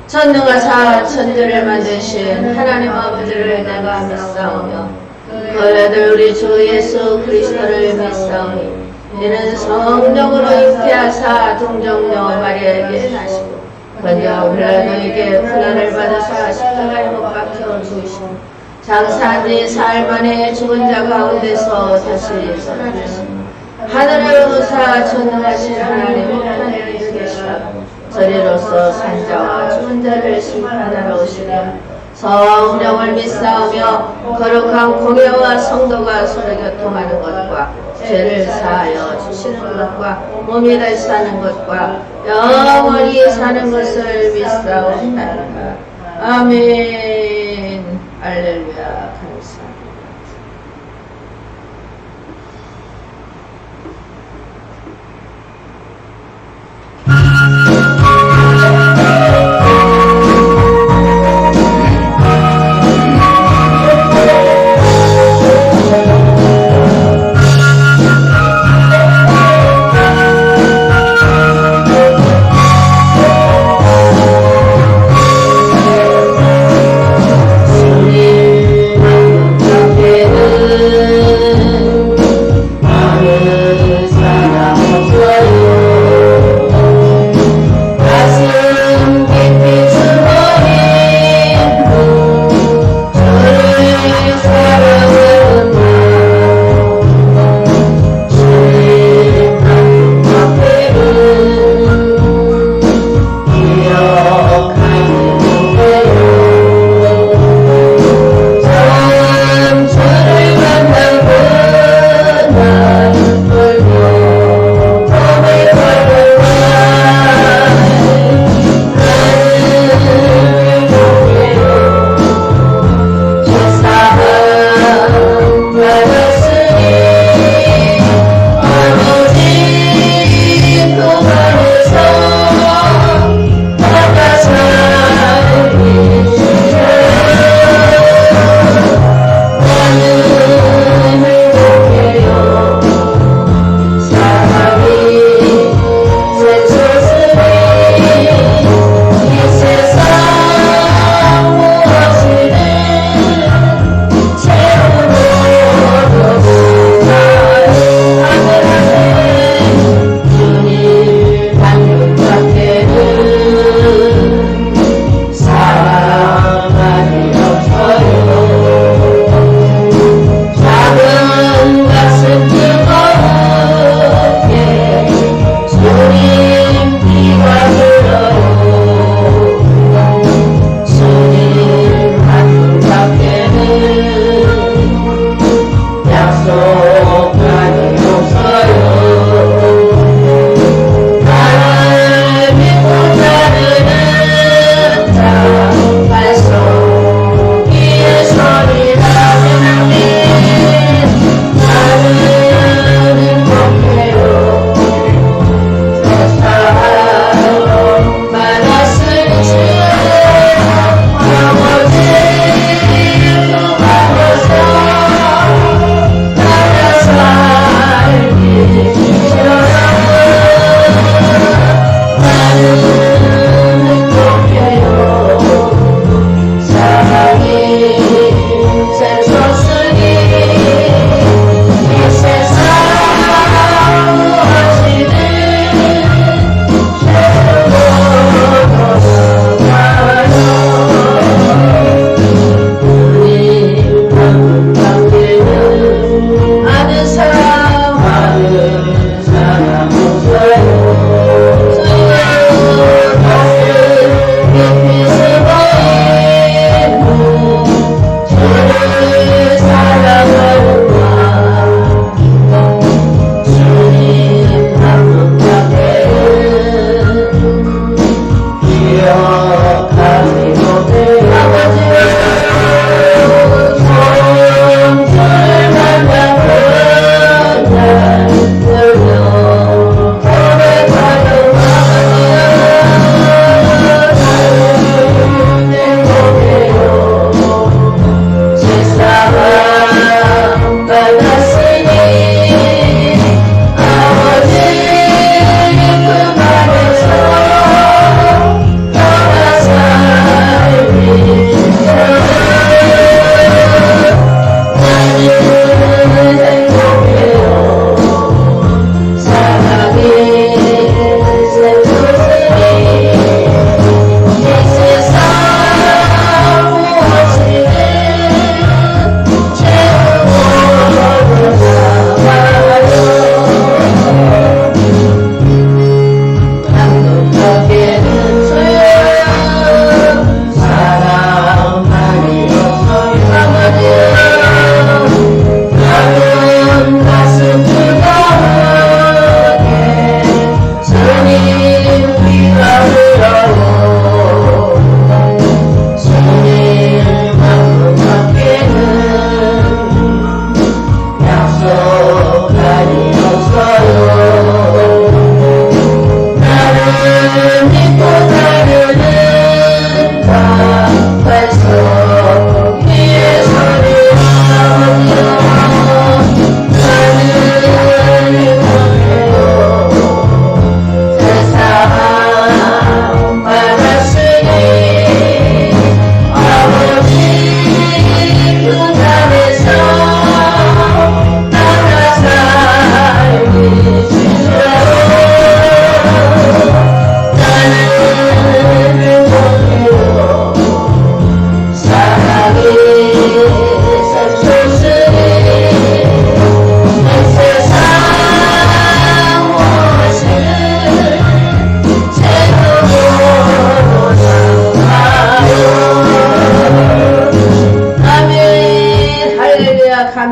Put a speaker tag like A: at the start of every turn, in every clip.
A: 전능하사 천지를 만드신 하나님 아버지를 내가 믿사오며 그 아들 우리 주 예수 그리스도를 믿사오니 이는 성령으로 잉태하사 동정녀 마리아에게 나시고 번영 빌라도에게 고난을 받으사 십자가에 못 박혀 죽으시고 장사한 지 사흘 만에 죽은 자 가운데서 다시 살아나시고 하늘에 오사 전능하신 하나님 우편에 계시다 저리로서 산자와 죽은 자를 심판하러 오시며 성령을 믿사오며 거룩한 공예와 성도가 서로 교통하는 것과 죄를 사하여 주시는 것과 몸이 다시 사는 것과 영원히 사는 것을 믿사옵나이다. 아멘. 할렐루야. 감사합니다. 주님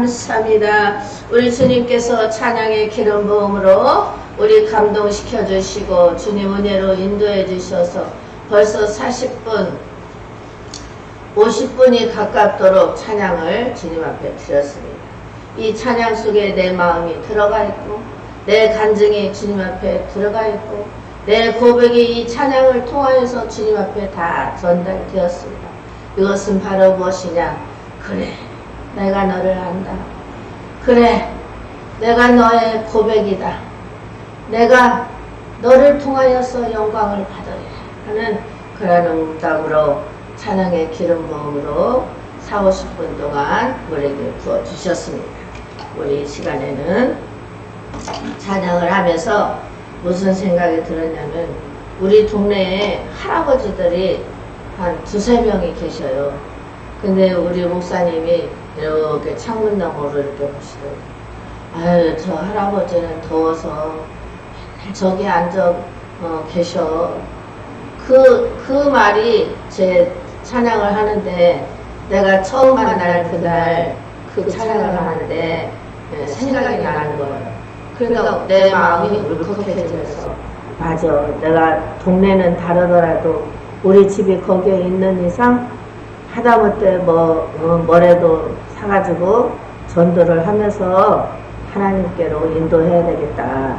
A: 감사합니다. 우리 주님께서 찬양의 기름 부음으로 우리 감동시켜 주시고 주님 은혜로 인도해 주셔서 벌써 40분 50분이 가깝도록 찬양을 주님 앞에 드렸습니다. 이 찬양 속에 내 마음이 들어가 있고 내 간증이 주님 앞에 들어가 있고 내 고백이 이 찬양을 통하여서 주님 앞에 다 전달되었습니다. 이것은 바로 무엇이냐? 그래, 내가 너를 안다. 그래, 내가 너의 고백이다. 내가 너를 통하여서 영광을 받으리 하는 그러한 응답으로 찬양의 기름 부음으로 4, 50분 동안 우리에게 부어주셨습니다. 우리 시간에는 찬양을 하면서 무슨 생각이 들었냐면 우리 동네에 할아버지들이 한 2~3명이 계셔요. 근데 우리 목사님이 이렇게 창문 너머로 이렇게 보시더라고요. 아유, 저 할아버지는 더워서 저기 앉아 계셔. 그 말이 제 찬양을 하는데 내가 처음 만날 그날 그 찬양을 하는데 생각이 나는 거예요. 그러니까 내 마음이 울컥해져서 맞아. 내가 동네는 다르더라도 우리 집이 거기에 있는 이상 하다못해 뭐라도 사가지고 전도를 하면서 하나님께로 인도해야 되겠다.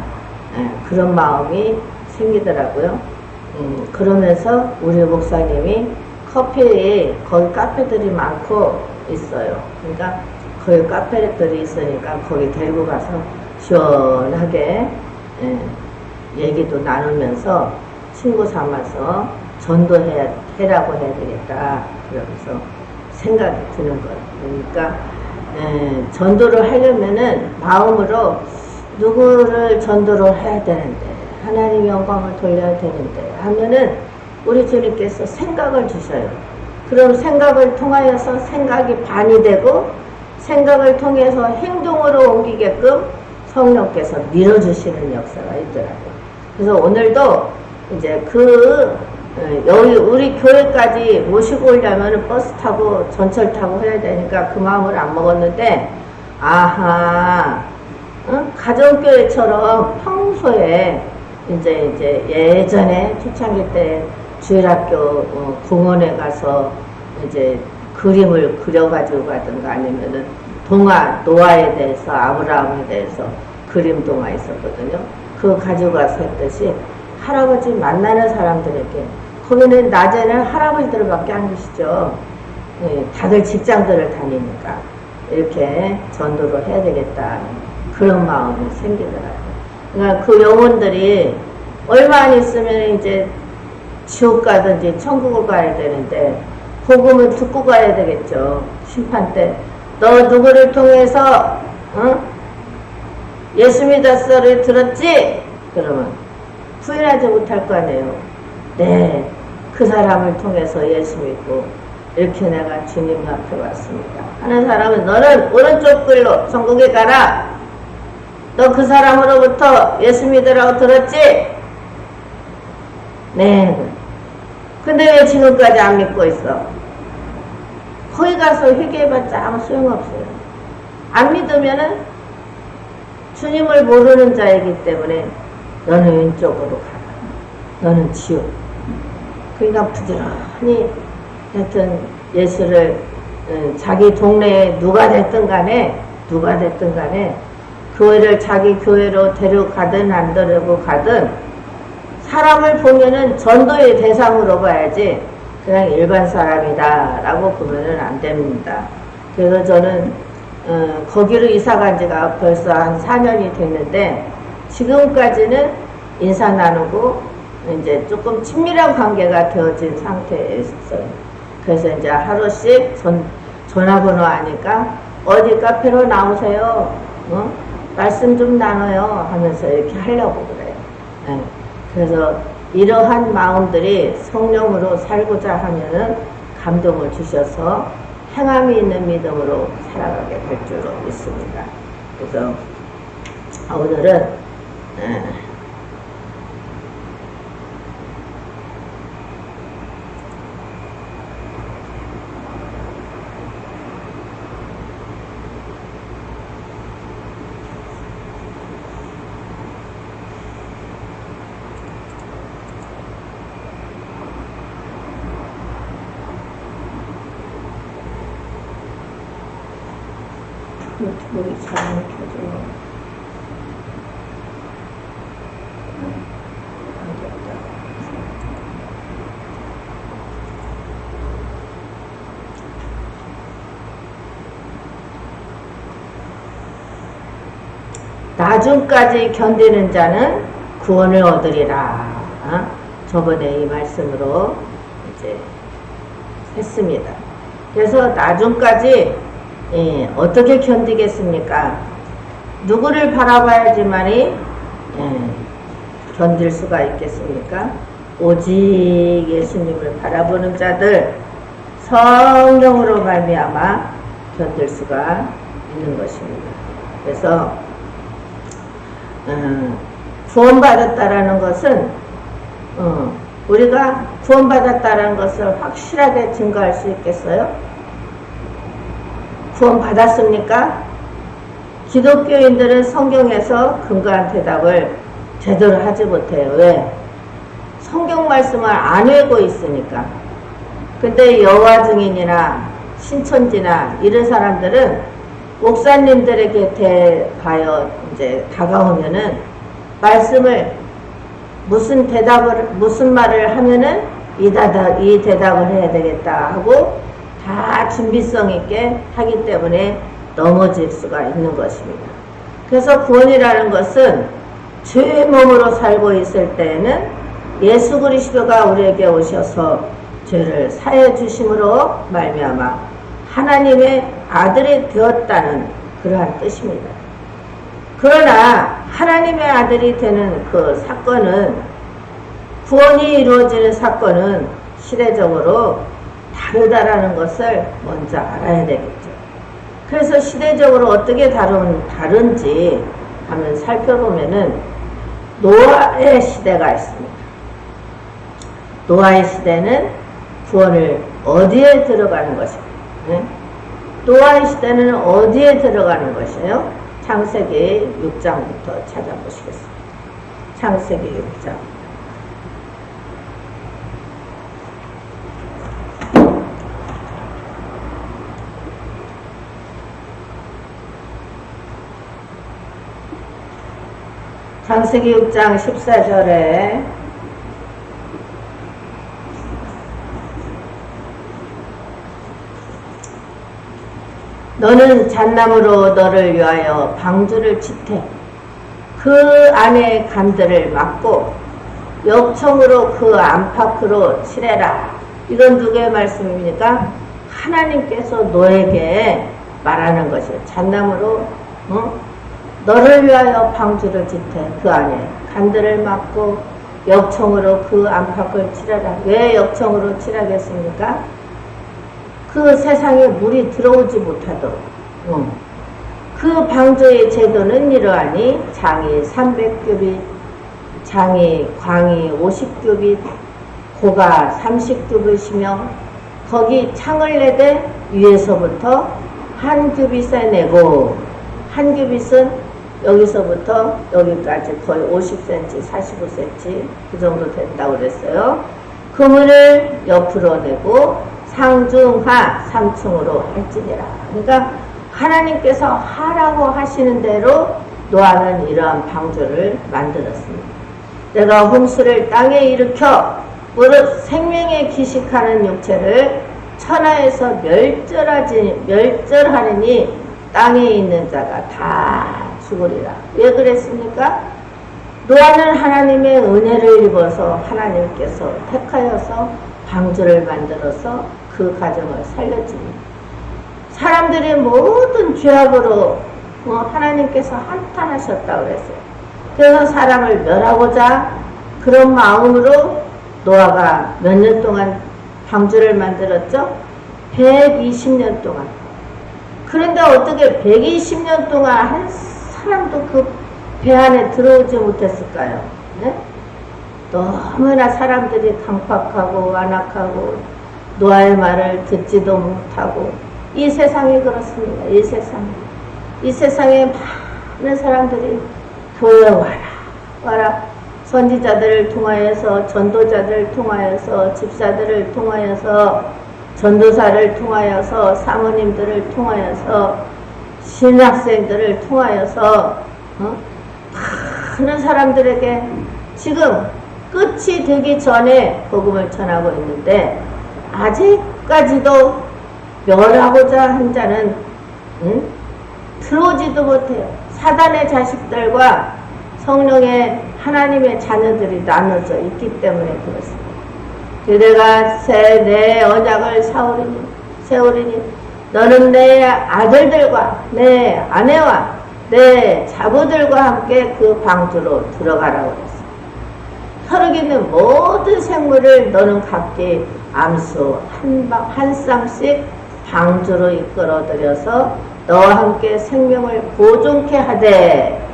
A: 그런 마음이 생기더라고요. 그러면서 우리 목사님이 거기 카페들이 많고 있어요. 그러니까 거기 카페들이 있으니까 거기 데리고 가서 시원하게 얘기도 나누면서 친구 삼아서 전도해라고 해야 되겠다. 그러면서 생각이 드는 거예요. 그러니까 전도를 하려면은 마음으로 누구를 전도를 해야 되는데 하나님 영광을 돌려야 되는데 하면은 우리 주님께서 생각을 주셔요. 그럼 생각을 통하여서 생각이 반이 되고 생각을 통해서 행동으로 옮기게끔 성령께서 밀어주시는 역사가 있더라고요. 그래서 오늘도 이제 여기 우리 교회까지 모시고 오려면 버스 타고 전철 타고 해야 되니까 그 마음을 안 먹었는데 아하 가정교회처럼 평소에 이제 예전에 초창기 때 주일학교 공원에 가서 이제 그림을 그려가지고 가든가 아니면은 노아에 대해서 아브라함에 대해서 그림 동화 있었거든요. 그거 가지고 가서 했듯이 할아버지 만나는 사람들에게 거기는 낮에는 할아버지들밖에 안 계시죠. 다들 직장들을 다니니까 이렇게 전도를 해야 되겠다 그런 마음이 생기더라고요. 그러니까 그 영혼들이 얼마 안 있으면 이제 지옥 가든지 천국을 가야 되는데 복음을 듣고 가야 되겠죠. 심판 때 너 누구를 통해서 예수 믿었어를 들었지? 그러면 부인하지 못할 거 아니에요. 네, 그 사람을 통해서 예수 믿고 이렇게 내가 주님 앞에 왔습니다 하는 사람은 너는 오른쪽 길로 천국에 가라. 너 그 사람으로부터 예수 믿으라고 들었지? 네. 근데 왜 지금까지 안 믿고 있어? 거기 가서 회개해봤자 아무 소용없어요. 안 믿으면은 주님을 모르는 자이기 때문에 너는 왼쪽으로 가라. 너는 지옥. 그러니까 부지런히 하여튼 예수를 자기 동네에 누가 됐든 간에 교회를 자기 교회로 데려가든 안 데려가든 사람을 보면은 전도의 대상으로 봐야지 그냥 일반 사람이다 라고 보면은 안 됩니다. 그래서 저는 거기로 이사 간 지가 벌써 한 4년이 됐는데 지금까지는 인사 나누고 이제 조금 친밀한 관계가 되어진 상태에 있어요. 그래서 이제 하루씩 전화번호 아니까 어디 카페로 나오세요. 말씀 좀 나눠요 하면서 이렇게 하려고 그래요. 그래서 이러한 마음들이 성령으로 살고자 하면은 감동을 주셔서 행함이 있는 믿음으로 살아가게 될 줄 믿습니다. 그래서 오늘은 노트북이 잘 안 켜져. 나중까지 견디는 자는 구원을 얻으리라. 저번에 이 말씀으로 이제 했습니다. 그래서 나중까지 어떻게 견디겠습니까? 누구를 바라봐야지만이 견딜 수가 있겠습니까? 오직 예수님을 바라보는 자들, 성령으로 말미암아 견딜 수가 있는 것입니다. 그래서 구원받았다라는 것은 우리가 구원받았다라는 것을 확실하게 증거할 수 있겠어요? 구원받았습니까? 기독교인들은 성경에서 근거한 대답을 제대로 하지 못해요. 왜? 성경 말씀을 안 외고 있으니까. 근데 여호와 증인이나 신천지나 이런 사람들은 목사님들에게 대하여 이제 다가오면은 말씀을 무슨 말을 하면은 이 대답을 해야 되겠다 하고 다 준비성 있게 하기 때문에 넘어질 수가 있는 것입니다. 그래서 구원이라는 것은 죄의 몸으로 살고 있을 때에는 예수 그리스도가 우리에게 오셔서 죄를 사해 주심으로 말미암아 하나님의 아들이 되었다는 그러한 뜻입니다. 그러나 하나님의 아들이 되는 그 사건은, 구원이 이루어지는 사건은 시대적으로 다르다라는 것을 먼저 알아야 되겠죠. 그래서 시대적으로 어떻게 다른지 한번 살펴보면은 노아의 시대가 있습니다. 노아의 시대는 구원을 어디에 들어가는 것입니까? 노아의 시대는 어디에 들어가는 것이에요? 창세기 6장부터 찾아보시겠습니다. 창세기 6장. 창세기 6장 14절에 너는 잣나무로 너를 위하여 방주를 짓되 그 안에 간들을 막고 역청으로 그 안팎으로 칠해라. 이건 누구의 말씀입니까? 하나님께서 노에게 말하는 것이에요. 잣나무로 너를 위하여 방주를 짓되 그 안에 간들을 막고 역청으로 그 안팎을 칠해라. 왜 역청으로 칠하겠습니까? 그 세상에 물이 들어오지 못하도록. 그 방주의 제도는 이러하니 장이 300규빗, 광이 50규빗, 고가 30규빗이며 거기 창을 내되 위에서부터 한 규빗에 내고, 한 규빗은 여기서부터 여기까지 거의 50cm, 45cm 그 정도 된다고 그랬어요. 그물을 옆으로 내고 상중하 3층으로 할지니라. 그러니까 하나님께서 하라고 하시는 대로 노아는 이러한 방주를 만들었습니다. 내가 홍수를 땅에 일으켜 무릇 생명에 기식하는 육체를 천하에서 멸절하느니 땅에 있는 자가 다 죽으리라. 왜 그랬습니까? 노아는 하나님의 은혜를 입어서 하나님께서 택하여서 방주를 만들어서 그 가정을 살려줍니다. 사람들의 모든 죄악으로 하나님께서 한탄하셨다고 그랬어요. 그래서 사람을 멸하고자 그런 마음으로 노아가 몇 년 동안 방주를 만들었죠? 120년 동안. 그런데 어떻게 120년 동안 한 사람도 그 배 안에 들어오지 못했을까요? 네? 너무나 사람들이 강팍하고 완악하고 노아의 말을 듣지도 못하고, 이 세상이 그렇습니다. 이 세상에 많은 사람들이 교회 와라 선지자들을 통하여서, 전도자들을 통하여서, 집사들을 통하여서, 전도사를 통하여서, 사모님들을 통하여서 신학생들을 통하여서 많은 사람들에게 지금 끝이 되기 전에 복음을 전하고 있는데 아직까지도 멸하고자 한 자는 들어오지도 못해요. 사단의 자식들과 성령의 하나님의 자녀들이 나눠져 있기 때문에 그렇습니다. 그대가 내 언약을 세우리니 너는 내 아들들과 내 아내와 내 자부들과 함께 그 방주로 들어가라고 그랬어요. 혈육 있는 모든 생물을 너는 각기 암수 한 쌍씩 방주로 이끌어들여서 너와 함께 생명을 보존케 하되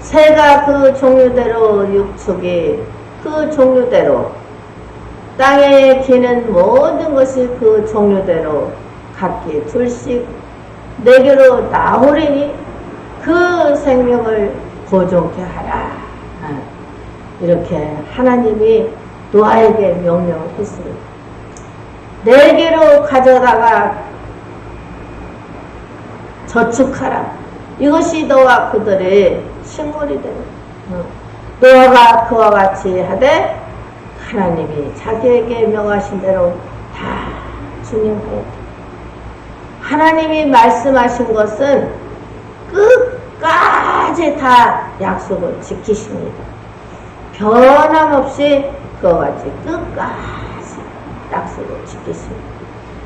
A: 새가 그 종류대로 육축이 그 종류대로 땅에 기는 모든 것이 그 종류대로 각기 둘씩 내게로 나오리니 그 생명을 보존케 하라. 이렇게 하나님이 노아에게 명령을 했습니다. 내게로 가져다가 저축하라. 이것이 너와 그들의 식물이 되는. 노아가 그와 같이 하되 하나님이 자기에게 명하신 대로 다 준행하였다. 하나님이 말씀하신 것은 끝까지 다 약속을 지키십니다. 변함없이 그와 같이 끝까지 약속을 지키십니다.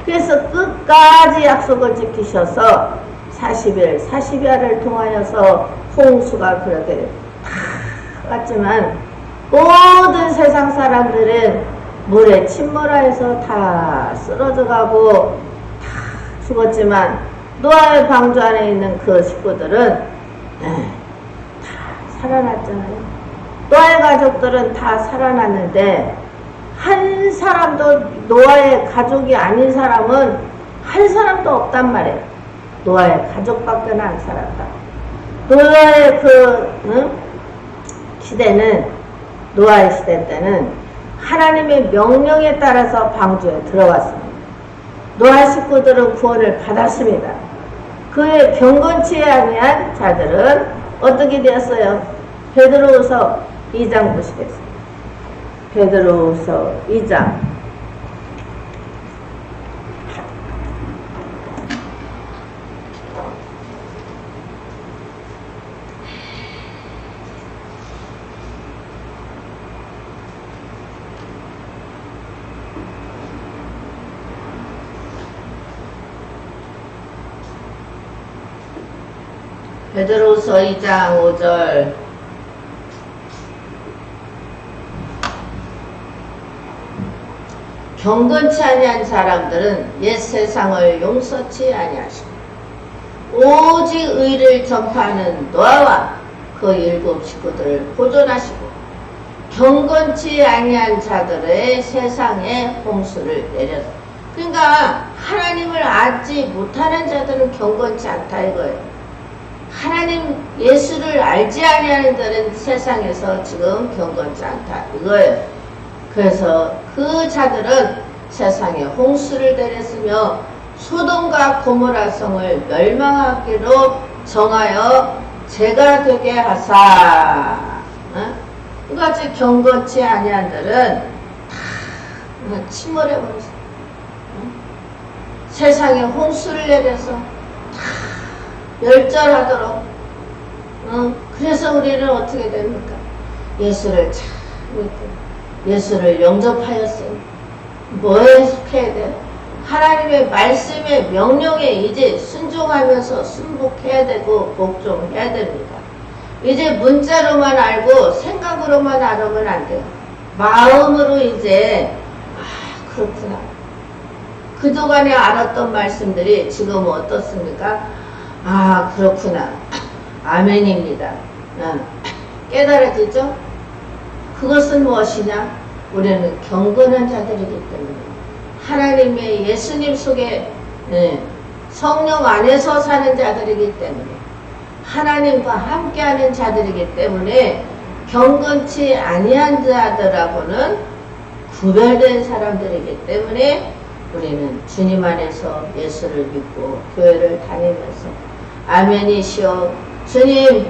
A: 그래서 끝까지 약속을 지키셔서 40일, 40야를 통하여서 홍수가 그렇게 다 갔지만 모든 세상 사람들은 물에 침몰하여서 다 쓰러져가고 다 죽었지만 노아의 방주 안에 있는 그 식구들은 다 살아났잖아요. 노아의 가족들은 다 살아났는데 한 사람도 노아의 가족이 아닌 사람은 한 사람도 없단 말이에요. 노아의 가족밖에 안 살았다. 노아의 시대는 노아의 시대 때는 하나님의 명령에 따라서 방주에 들어갔습니다. 노아 식구들은 구원을 받았습니다. 그의 경건치 아니한 자들은 어떻게 되었어요? 베드로후서 2장 보시겠습니다. 베드로후서 2장 베드로후서 2장 5절 경건치 아니한 사람들은 옛 세상을 용서치 아니하시고 오직 의를 전파하는 노아와 그 7 식구들을 보존하시고 경건치 아니한 자들의 세상에 홍수를 내렸다. 그러니까 하나님을 알지 못하는 자들은 경건치 않다 이거예요. 하나님 예수를 알지 아니하는 자는 세상에서 지금 경건치 않다 이거예요. 그래서 그 자들은 세상에 홍수를 내렸으며 소돔과 고모라 성을 멸망하기로 정하여 죄가 되게 하사. 이같이 경건치 아니한 자들은 다 침몰해버렸어. 세상에 홍수를 내려서 다 멸절하도록. 그래서 우리는 어떻게 됩니까? 예수를 참 믿고 예수를 영접하였으니 뭐에 속해야 돼요? 하나님의 말씀의 명령에 이제 순종하면서 순복해야 되고 복종해야 됩니다. 이제 문자로만 알고 생각으로만 알으면 안 돼요. 마음으로 이제 그렇구나. 그동안에 알았던 말씀들이 지금 어떻습니까? 그렇구나. 아멘입니다. 깨달아지죠? 그것은 무엇이냐? 우리는 경건한 자들이기 때문에 하나님의 예수님 속에 성령 안에서 사는 자들이기 때문에 하나님과 함께하는 자들이기 때문에 경건치 아니한 자들하고는 구별된 사람들이기 때문에 우리는 주님 안에서 예수를 믿고 교회를 다니면서 아멘이시오. 주님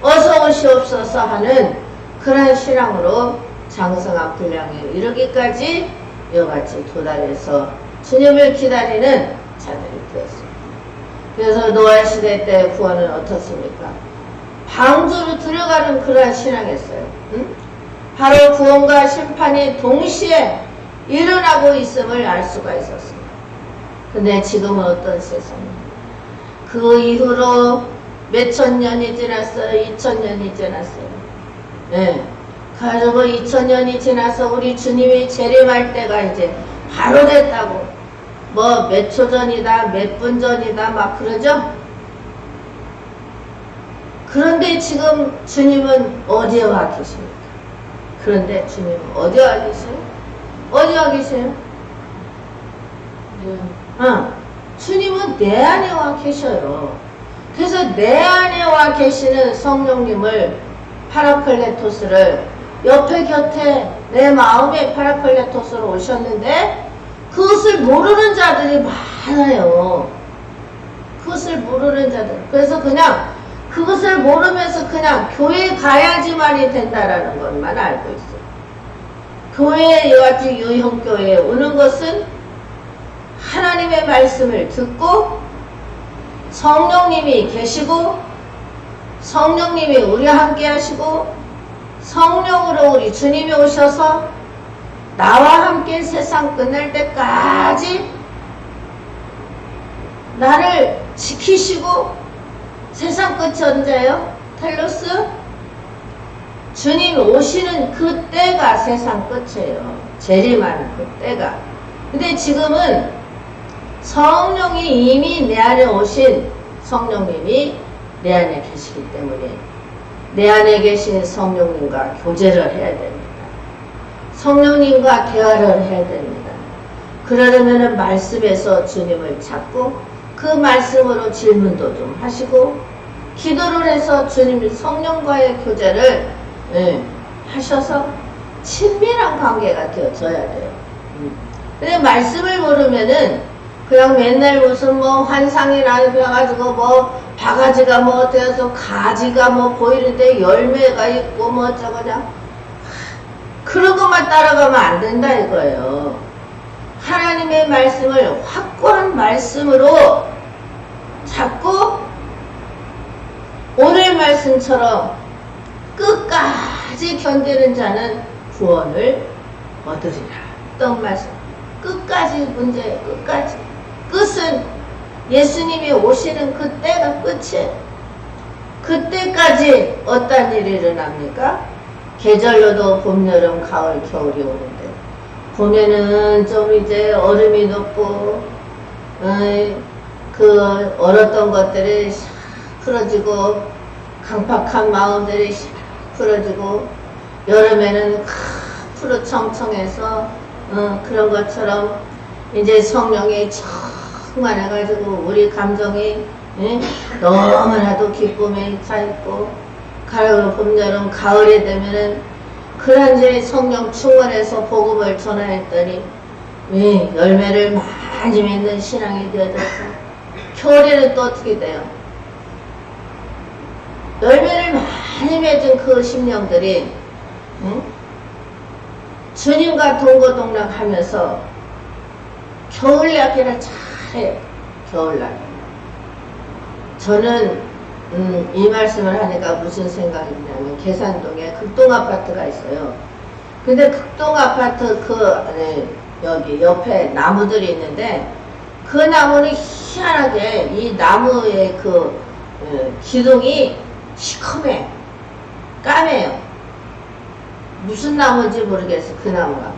A: 어서 오시옵소서 하는 그런 신앙으로 장성한 분량에 이르기까지 이와같이 도달해서 주님을 기다리는 자들이 되었습니다. 그래서 노아 시대 때 구원은 어떻습니까? 방주로 들어가는 그러한 신앙이었어요. 응? 바로 구원과 심판이 동시에 일어나고 있음을 알 수가 있었습니다. 근데 지금은 어떤 세상입니까? 그 이후로 몇천 년이 지났어요. 2000년이 지났어요. 네. 가지고 2000년이 지나서 우리 주님이 재림할 때가 이제 바로 됐다고. 뭐 몇 초 전이다, 몇 분 전이다, 막 그러죠? 그런데 지금 주님은 어디에 와 계십니까? 그런데 주님은 어디에 와 계세요? 어디 와 계세요? 주님은 내 안에 와 계셔요. 그래서 내 안에 와 계시는 성령님을 파라클레토스를 옆에 곁에 내 마음에 파라클레토스로 오셨는데 그것을 모르는 자들이 많아요. 그것을 모르는 자들. 그래서 그냥 그것을 모르면서 그냥 교회 가야지만이 된다라는 것만 알고 있어요. 교회에 이같이 유형교회에 오는 것은 하나님의 말씀을 듣고 성령님이 계시고 성령님이 우리와 함께 하시고 성령으로 우리 주님이 오셔서 나와 함께 세상 끝날 때까지 나를 지키시고 세상 끝이 언제예요? 텔로스? 주님 오시는 그때가 세상 끝이에요. 재림하는 그때가. 근데 지금은 성령이 이미 내 안에 오신 성령님이 내 안에 계시기 때문에 내 안에 계신 성령님과 교제를 해야 됩니다. 성령님과 대화를 해야 됩니다. 그러려면 말씀에서 주님을 찾고 그 말씀으로 질문도 좀 하시고 기도를 해서 주님 성령과의 교제를 하셔서 친밀한 관계가 되어져야 돼요. 근데 말씀을 모르면은 그냥 맨날 무슨 뭐 환상이 나가지고 뭐 바가지가 뭐 되어서 가지가 뭐 보이는데 열매가 있고 뭐 어쩌고냐 그런 것만 따라가면 안 된다 이거예요. 하나님의 말씀을 확고한 말씀으로 잡고 오늘 말씀처럼 끝까지 견디는 자는 구원을 얻으리라. 어떤 말씀? 끝까지 문제예요. 끝까지. 끝은 예수님이 오시는 그때가 끝이에요. 그때까지 어떤 일이 일어납니까? 계절로도 봄, 여름, 가을, 겨울이 오는데 봄에는 좀 이제 얼음이 녹고 그 얼었던 것들이 풀어지고 강팍한 마음들이 풀어지고 여름에는 푸르청청해서 그런 것처럼 이제 성령이 충만해가지고 우리 감정이 너무나도 기쁨에 차있고 가을, 봄, 여름, 가을이 되면은 그런 이제 성령 충만해서 복음을 전하였더니 열매를 많이 맺는 신앙이 되어졌어. 겨울에는 또 어떻게 돼요? 열매를 많이 맺은 그 심령들이 주님과 동고동락하면서 겨울나기를 잘해요. 겨울나기. 저는 이 말씀을 하니까 무슨 생각이 드냐면 계산동에 극동아파트가 있어요. 근데 극동아파트 여기 옆에 나무들이 있는데 그 나무는 희한하게 이 나무의 기둥이 시커매 까매요. 무슨 나무인지 모르겠어 그 나무가.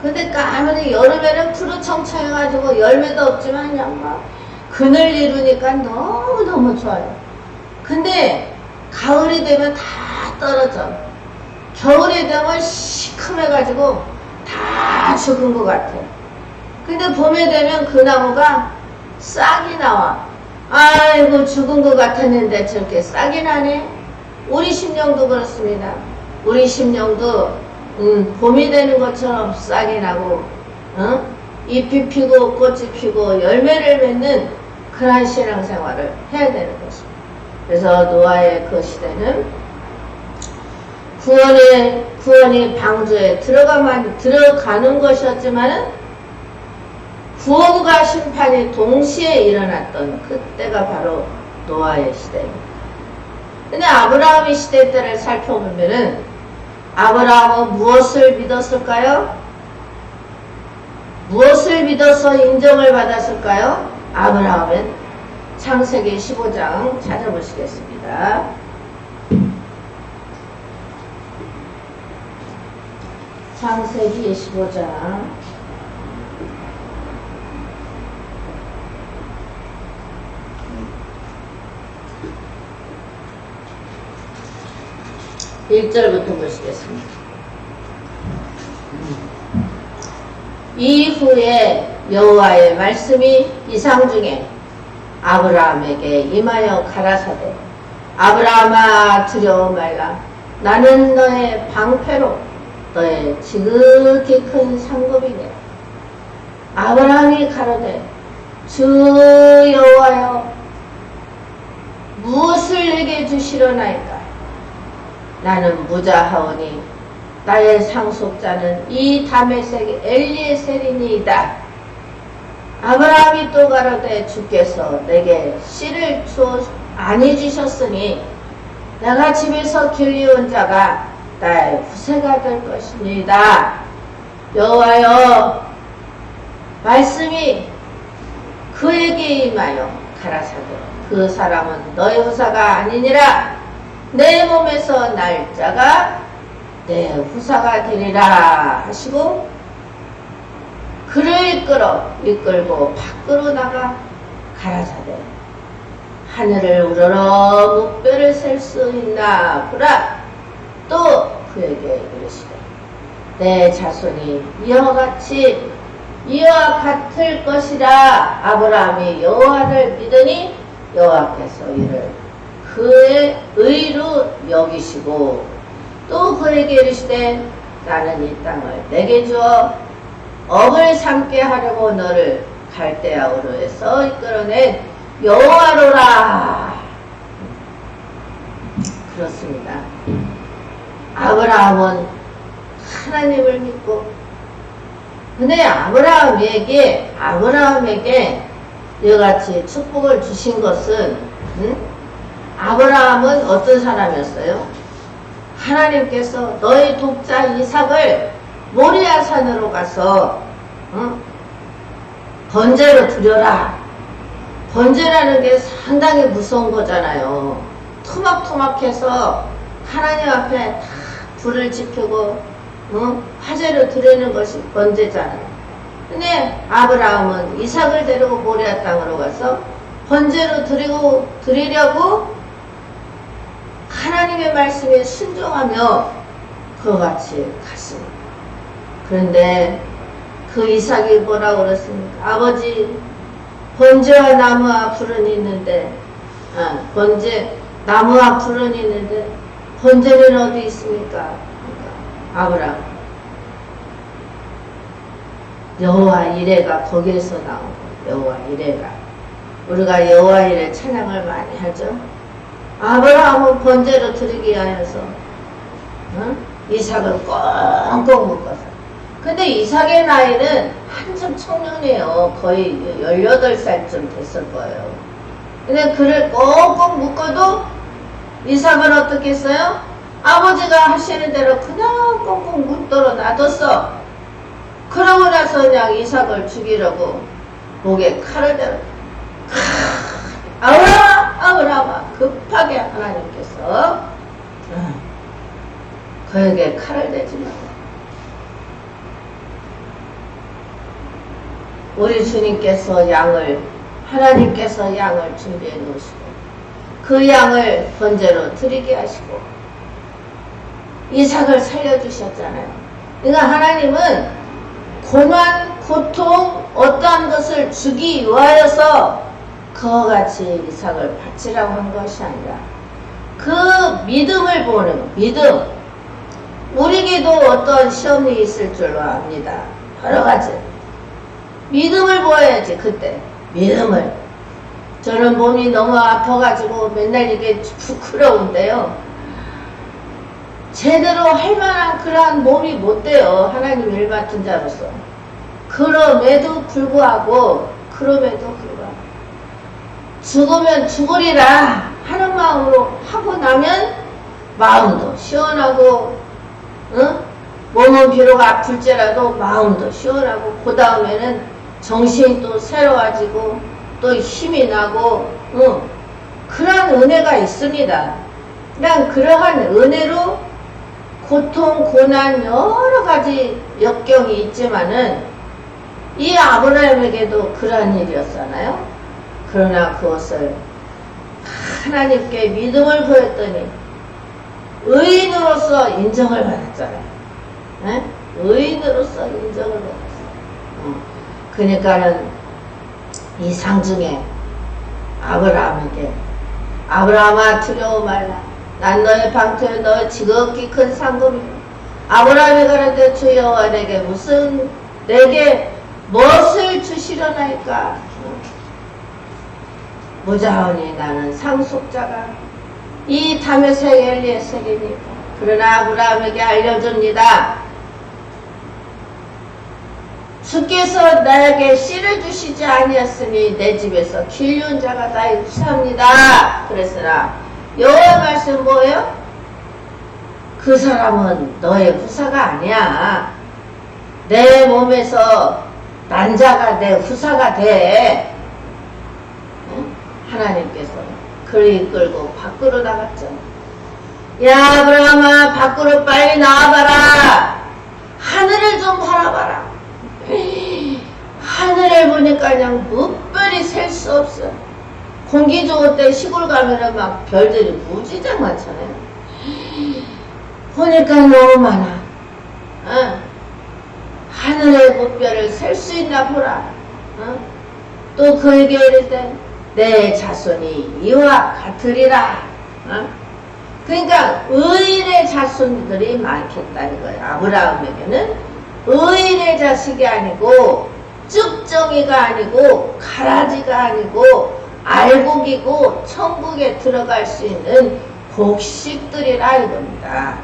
A: 근데 까매는 여름에는 푸르청청해가지고 열매도 없지만 그냥 막 그늘 이루니까 너무너무 좋아요. 근데 가을이 되면 다 떨어져. 겨울이 되면 시커매가지고 다 죽은 것 같아. 근데 봄에 되면 그 나무가 싹이 나와. 아이고 죽은 것 같았는데 저렇게 싹이 나네. 우리 심령도 그렇습니다. 우리 심령도 봄이 되는 것처럼 싹이 나고 잎이 피고 꽃이 피고 열매를 맺는 그러한 신앙생활을 해야 되는 것입니다. 그래서 노아의 그 시대는 구원이 방주에 들어가는 것이었지만은 구원과 심판이 동시에 일어났던 그때가 바로 노아의 시대입니다. 근데 아브라함의 시대 때를 살펴보면은 아브라함은 무엇을 믿었을까요? 무엇을 믿어서 인정을 받았을까요? 아브라함은 창세기 15장 찾아보시겠습니다. 창세기 15장 1절부터 보시겠습니다. 이후에 여호와의 말씀이 이상 중에 아브라함에게 임하여 가라사대 아브라함아 두려워 말라 나는 너의 방패로 너의 지극히 큰 상급이네. 아브라함이 가로되 주 여호와여 무엇을 내게 주시려나이까 나는 무자하오니 나의 상속자는 이 다메섹 엘리에셀이니이다. 아브라함이 또 가로되 주께서 내게 씨를 아니 주셨으니 내가 집에서 길리온 자가 나의 후세가 될 것이니이다. 여호와여 말씀이 그에게 임하여 가라사대 그 사람은 너의 후사가 아니니라. 내 몸에서 날짜가 내 후사가 되리라 하시고 그를 이끌고 밖으로 나가 가라사대 하늘을 우러러 묵별을 셀 수 있나 보라. 또 그에게 이르시되 내 자손이 이와 같을 것이라. 아브라함이 여호와를 믿으니 여호와께서 이를 그의 의로 여기시고 또 그에게 이르시되 나는 이 땅을 내게 주어 업을 삼게 하려고 너를 갈대아 우르에서 이끌어낸 여호와로라. 그렇습니다. 아브라함은 하나님을 믿고 근데 아브라함에게 이같이 축복을 주신 것은 아브라함은 어떤 사람이었어요? 하나님께서 너의 독자 이삭을 모리아 산으로 가서 번제로 드려라. 번제라는 게 상당히 무서운 거잖아요. 토막토막해서 하나님 앞에 다 불을 지피고 화제로 드리는 것이 번제잖아요. 근데 아브라함은 이삭을 데리고 모리아 땅으로 가서 번제로 드리려고 하나님의 말씀에 순종하며 그와 같이 갔습니다. 그런데 그 이삭이 뭐라고 그랬습니까? 아버지 번제와 나무와 불은 있는데 나무와 불은 있는데 번제는 어디 있습니까? 아브라함 여호와 이레가 거기에서 나온 거예요. 여호와 이레가 우리가 여호와 이레 찬양을 많이 하죠. 아브라함은 번제로 드리기 위하여서 이삭을 꽁꽁 묶어서 근데 이삭의 나이는 한참 청년이에요. 거의 18살쯤 됐을 거예요. 근데 그를 꽁꽁 묶어도 이삭은 어떻게 했어요? 아버지가 하시는 대로 그냥 꽁꽁 묶도록 놔뒀어. 그러고 나서 그냥 이삭을 죽이려고 목에 칼을 대고 아브라함아 급하게 하나님께서 그에게 칼을 대지 마. 우리 주님께서 하나님께서 양을 준비해 놓으시고 그 양을 번제로 드리게 하시고 이삭을 살려주셨잖아요. 그러니까 하나님은 고난, 고통, 어떠한 것을 주기 위하여서 그와 같이 이삭을 바치라고 한 것이 아니라 그 믿음을 보는 믿음. 우리에게도 어떤 시험이 있을 줄로 압니다. 여러 가지. 믿음을 보여야지 그때. 믿음을. 저는 몸이 너무 아파가지고 맨날 이게 부끄러운데요. 제대로 할 만한 그러한 몸이 못 돼요. 하나님 일 맡은 자로서. 그럼에도 불구하고 죽으면 죽으리라 하는 마음으로 하고 나면 마음도 시원하고, 응? 몸은 비록 아플지라도 마음도 시원하고, 그 다음에는 정신이 또 새로워지고 또 힘이 나고, 응? 그러한 은혜가 있습니다. 그냥 그러한 은혜로 고통, 고난 여러 가지 역경이 있지만은 이 아브라함에게도 그러한 일이었잖아요. 그러나 그것을 하나님께 믿음을 보였더니 의인으로서 인정을 받았잖아요. 네? 의인으로서 인정을 받았어요. 그러니까는 이 상중에 아브라함에게 아브라함아 두려워 말라. 난 너의 방토에 너의 지극히 큰 상급이라. 아브라함이 가라되 주 여호와 내게 내게 무엇을 주시려나이까. 무자하오니 나는 상속자가 이 다메섹 엘리에셀이니까. 그러나 아브라함에게 알려줍니다. 주께서 나에게 씨를 주시지 아니었으니 내 집에서 길륜 자가 다 유사합니다. 그랬으나 여호와 말씀 뭐예요? 그 사람은 너의 후사가 아니야. 내 몸에서 난 자가 내 후사가 돼. 응? 하나님께서 그를 이끌고 밖으로 나갔죠. 야 아브라함아 밖으로 빨리 나와봐라. 하늘을 좀 바라봐라. 하늘을 보니까 그냥 무별이 셀 수 없어. 공기 좋을 때 시골 가면은 막 별들이 무지장 많잖아요. 보니까 너무 많아. 하늘의 무별을 셀 수 있나 보라. 또 그에게 이르되 내 자손이 이와 같으리라. 그러니까 의인의 자손들이 많겠다 이거예요. 아브라함에게는 의인의 자식이 아니고 쭉정이가 아니고 가라지가 아니고 알곡이고 천국에 들어갈 수 있는 곡식들이라 이겁니다.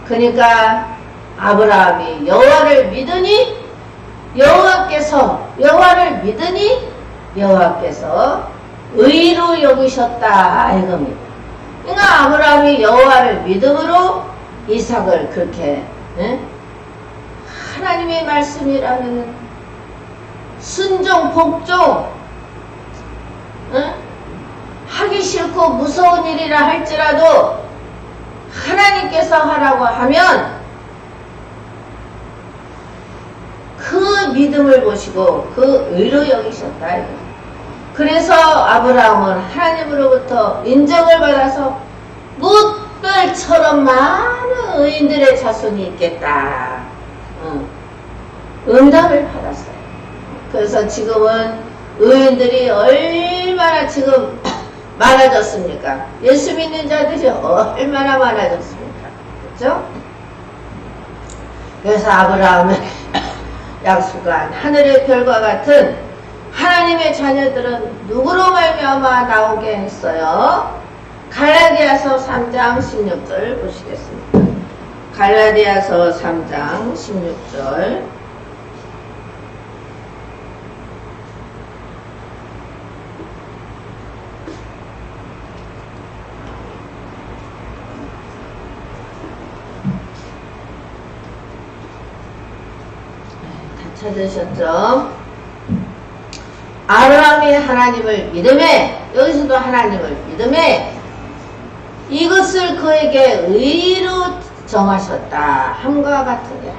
A: 그러니까 아브라함이 여호와를 믿으니 여호와를 믿으니 여호와께서 의로 여기셨다 이겁니다. 그러니까 아브라함이 여호와를 믿음으로 이삭을 그렇게 하나님의 말씀이라면 순종 복종 하기 싫고 무서운 일이라 할지라도 하나님께서 하라고 하면 그 믿음을 보시고 그 의로 여기셨다. 그래서 아브라함은 하나님으로부터 인정을 받아서 뭇별처럼 많은 의인들의 자손이 있겠다. 응답을 받았어요. 그래서 지금은 의인들이 얼마나 지금 많아졌습니까? 예수 믿는 자들이 얼마나 많아졌습니까? 그렇죠? 그래서 아브라함의 약속한 하늘의 별과 같은 하나님의 자녀들은 누구로 말미암아 나오게 했어요? 갈라디아서 3장 16절 보시겠습니다. 갈라디아서 3장 16절 찾으셨죠? 아브라함이 하나님을 믿음에, 여기서도 하나님을 믿음에 이것을 그에게 의로 정하셨다 함과 같으니라.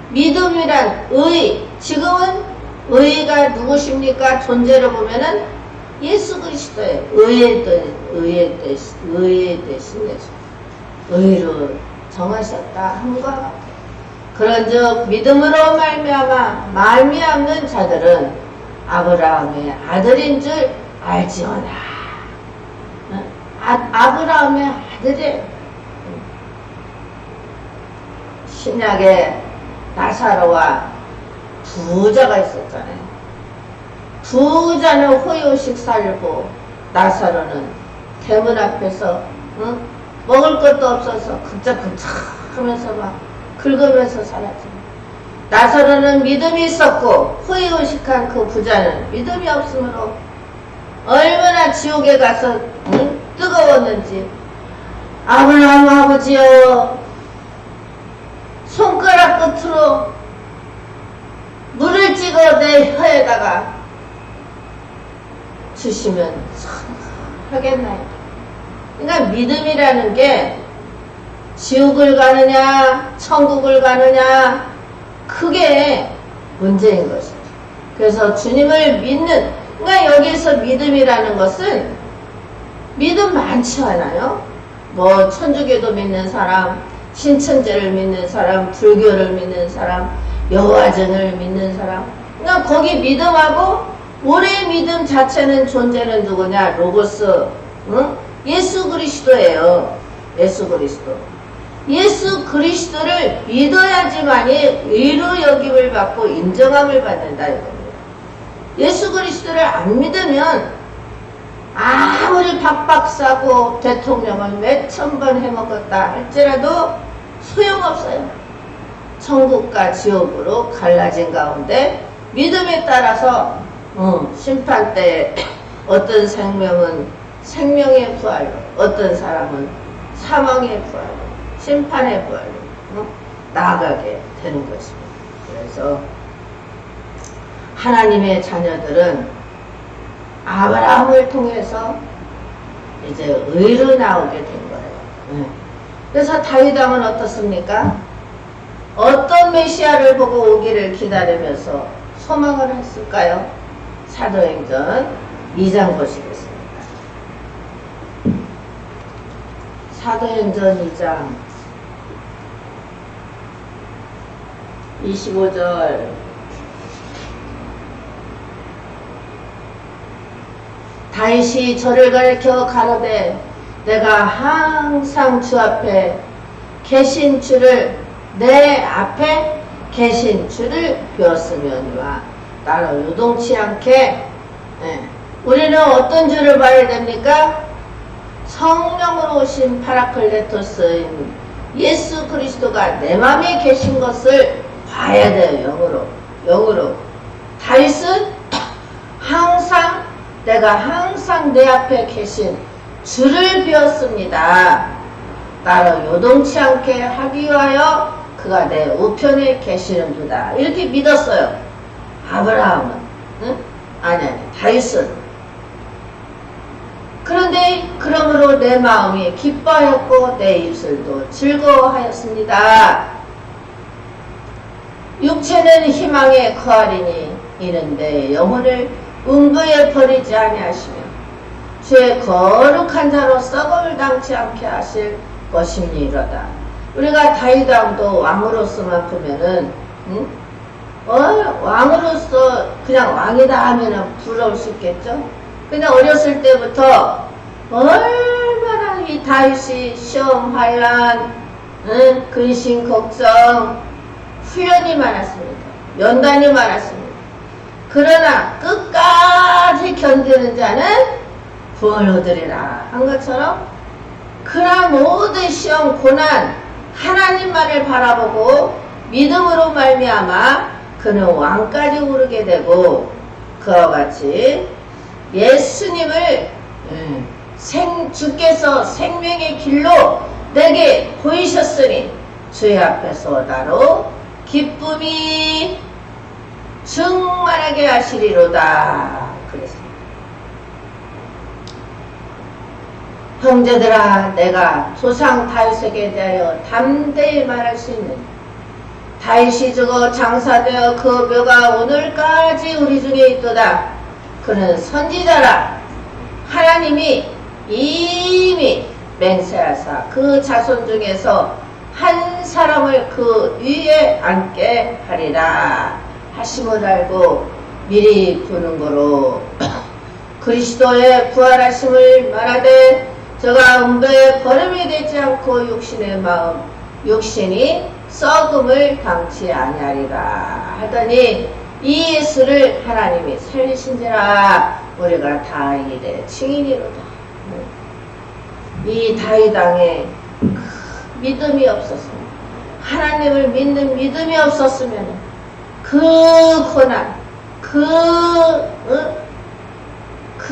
A: 믿음이란 의, 지금은 의가 누구십니까? 존재로 보면은 예수 그리스도의 의의 대신 예수, 의로 정하셨다 함과 같으니라. 그런즉 믿음으로 말미암는 자들은 아브라함의 아들인 줄 알지어다. 아브라함의 아들이 신약에 나사로와 부자가 있었잖아요. 부자는 호요식 살고 나사로는 대문 앞에서 먹을 것도 없어서 긁적긁적 하면서 막 긁으면서 살았지. 나사로는 믿음이 있었고 호요식한 그 부자는 믿음이 없으므로 얼마나 지옥에 가서 뜨거웠는지. 아브라함 아버지여, 손가락 끝으로 물을 찍어 내 혀에다가 주시면 하겠나요? 그러니까 믿음이라는 게 지옥을 가느냐 천국을 가느냐 그게 문제인 것이죠. 그래서 주님을 믿는, 그러니까 여기에서 믿음이라는 것은 믿음 많지 않아요? 뭐 천주교도 믿는 사람, 신천제를 믿는 사람, 불교를 믿는 사람, 여화전을 믿는 사람. 그러니까 거기 믿음하고 우리의 믿음 자체는 존재는 누구냐? 로고스, 예수 그리스도예요. 예수 그리스도. 예수 그리스도를 믿어야지만이 의로 여김을 받고 인정함을 받는다 이겁니다. 예수 그리스도를 안 믿으면 아무리 박박 싸고 대통령을 몇천 번 해먹었다 할지라도 소용없어요. 천국과 지옥으로 갈라진 가운데 믿음에 따라서 심판 때 어떤 생명은 생명의 부활로, 어떤 사람은 사망의 부활로, 심판의 부활로 나아가게 되는 것입니다. 그래서 하나님의 자녀들은 아브라함을 통해서 이제 의로 나오게 된 거예요. 그래서 다윗 왕은 어떻습니까? 어떤 메시아를 보고 오기를 기다리면서 소망을 했을까요? 사도행전 2장 보시겠습니다. 사도행전 2장 25절. 다윗이 저를 가리켜 가로되 내가 항상 주 앞에 계신 주를, 내 앞에 계신 주를 배웠으면과 나로 요동치 않게. 우리는 어떤 주를 봐야 됩니까? 성령으로 오신 파라클레토스인 예수 그리스도가 내 마음에 계신 것을 봐야 돼요. 영으로. 다윗은 내가 항상 내 앞에 계신 주를 배웠습니다. 나로 요동치 않게 하기 위하여 그가 내 우편에 계시는도다. 이렇게 믿었어요. 아브라함은. 아니, 다윗은. 그런데 그러므로 내 마음이 기뻐하였고 내 입술도 즐거워하였습니다. 육체는 희망에 거하리니 이는 내 영혼을 음부에 버리지 아니하시며 주의 거룩한 자로 썩음을 당치 않게 하실 것임이로다. 우리가 다윗 왕도 왕으로서만 보면은 왕으로서 그냥 왕이다 하면은 부러울 수 있겠죠. 근데 어렸을 때부터 얼마나 이 다윗이 시험, 환난, 근심, 걱정, 훈련이 많았습니다. 연단이 많았습니다. 그러나 끝까지 견디는 자는 구원을 얻으리라 한 것처럼, 그러나 모든 시험, 고난, 하나님만을 바라보고 믿음으로 말미암아 그는 왕까지 오르게 되고, 그와 같이 예수님을 주께서 생명의 길로 내게 보이셨으니 주의 앞에서 나로 기쁨이 충만하게 하시리로다. 그랬습니다. 형제들아, 내가 조상 다윗에게 대하여 담대히 말할 수 있는, 다윗이 죽어 장사되어 그 묘가 오늘까지 우리 중에 있도다. 그는 선지자라. 하나님이 이미 맹세하사 그 자손 중에서 한 사람을 그 위에 앉게 하리라 하심을 알고 미리 보는 거로 그리스도의 부활하심을 말하되 저가 음부에 버림이 되지 않고 육신이 썩음을 당치 아니하리라 하더니, 이 예수를 하나님이 살리신지라 우리가 다행이되 증인이로다. 이 다윗 왕에 믿음이 없었어. 하나님을 믿는 믿음이 없었으면 그 고난, 그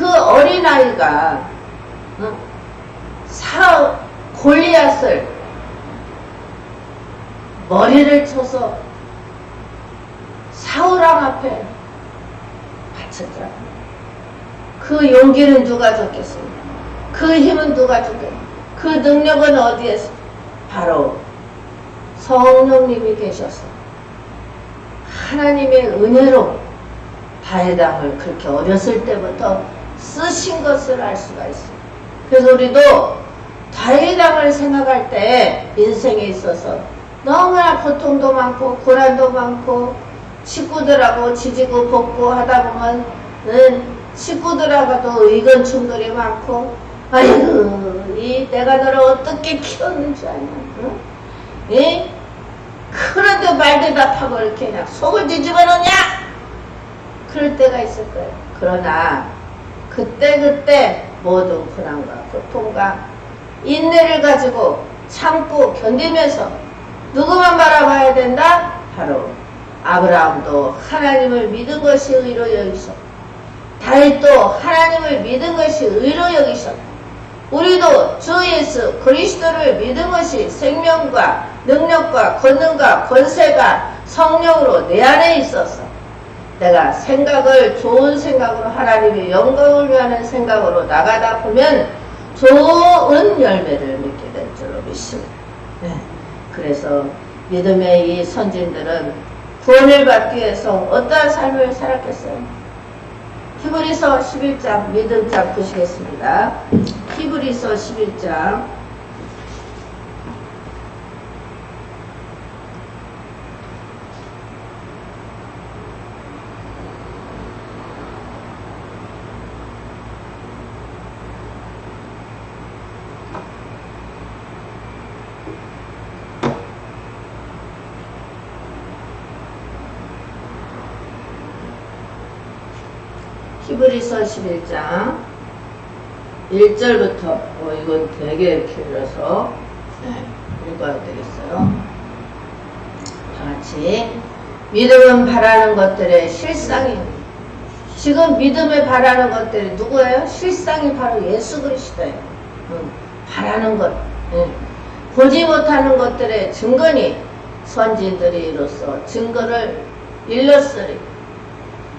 A: 어린아이가 골리앗을 머리를 쳐서 사울왕 앞에 바쳤잖아. 그 용기는 누가 줬겠습니까? 그 힘은 누가 줬겠습니까? 그 능력은 어디에서? 바로 성령님이 계셔서 하나님의 은혜로 다윗 왕을 그렇게 어렸을 때부터 쓰신 것을 알 수가 있어요. 그래서 우리도 다윗 왕을 생각할 때 인생에 있어서 너무나 고통도 많고 고난도 많고 식구들하고 지지고 볶고 하다 보면 식구들하고도 의견 충돌이 많고 아이고 내가 너를 어떻게 키웠는 줄 아냐. 응? 그런데 말 대답하고 이렇게 그냥 속을 뒤집어 놓냐? 그럴 때가 있을 거예요. 그러나 그때 모든 고난과 고통과 인내를 가지고 참고 견디면서 누구만 바라봐야 된다? 바로 아브라함도 하나님을 믿은 것이 의로 여기셨고 다윗도 하나님을 믿은 것이 의로 여기셨고 우리도 주 예수 그리스도를 믿은 것이 생명과 능력과 권능과 권세가 성령으로 내 안에 있어서 내가 생각을 좋은 생각으로 하나님의 영광을 위하는 생각으로 나가다 보면 좋은 열매를 맺게 될 줄로 믿습니다. 네. 그래서 믿음의 이 선진들은 구원을 받기 위해서 어떠한 삶을 살았겠어요? 히브리서 11장 믿음장 보시겠습니다. 히브리서 11장 히브리서 11장 1절부터 이건 되게 길어서 읽어야 되겠어요. 다같이 믿음은 바라는 것들의 실상이에요. 지금 믿음에 바라는 것들이 누구예요? 실상이 바로 예수 그리스도예요. 바라는 것 보지 못하는 것들의 증거니 선지들이 이로써 증거를 일렀으리.